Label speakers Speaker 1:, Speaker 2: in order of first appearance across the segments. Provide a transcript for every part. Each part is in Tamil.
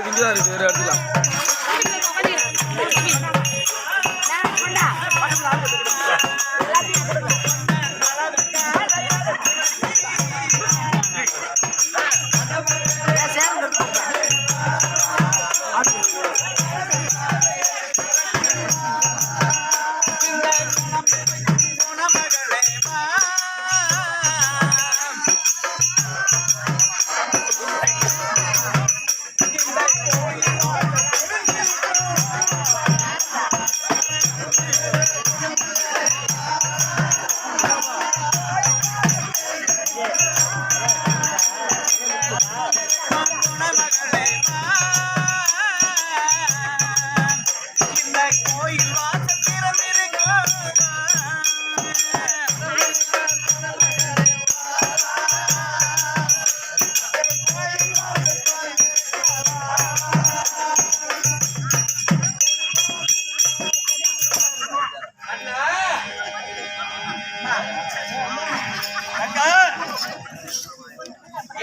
Speaker 1: இங்கதான் இருக்கு வேற எடுத்துக்கலாம்.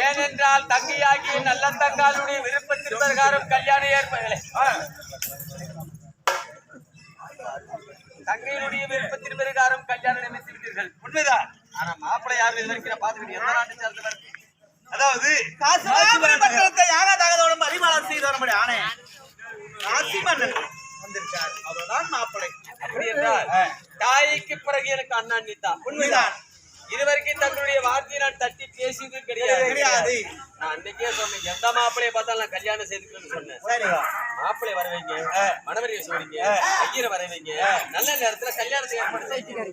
Speaker 2: ஏனென்றால் தங்கையாகிய நல்ல தங்காளுடைய விருப்பத்தின் பிரகாரம் கல்யாணம் ஏற்படவில்லை. தங்கையினுடைய விருப்பத்தின் பிரகாரம் கல்யாணம் நினைத்திருக்கிறீர்கள் உண்மைதான். ஆனா மாப்பிள்ளை யாரும் எதிர்க்கிற பாத்துக்கிட்டு எந்த நாட்டை சேர்ந்தவர்? அதாவது யாராவது அறிவாளம் செய்து வரும்படி ஆனே காசி மன்னன் வந்திருக்கார். அவர்தான் மாப்பிள்ளை. அப்படி என்றால் தாய்க்கு பிறகு எனக்கு அண்ணா நீத்தான். உண்மைதான். இதுவரைக்கும் தங்களுடைய வார்த்தையை நான் தட்டி பேசியது கிடையாது. நான் அன்னைக்கே சொன்னேன், எந்த மாப்பிள்ளைய பார்த்தாலும் நான் கல்யாணம் செய்துக்கணும்னு சொன்னேன். மாப்பிள்ளை வர வைங்க, மணவரைய சொல்லிங்க, ஐயரை வர வைங்க, நல்ல நேரத்துல கல்யாணத்தை ஏற்பாடு செய்யுங்க.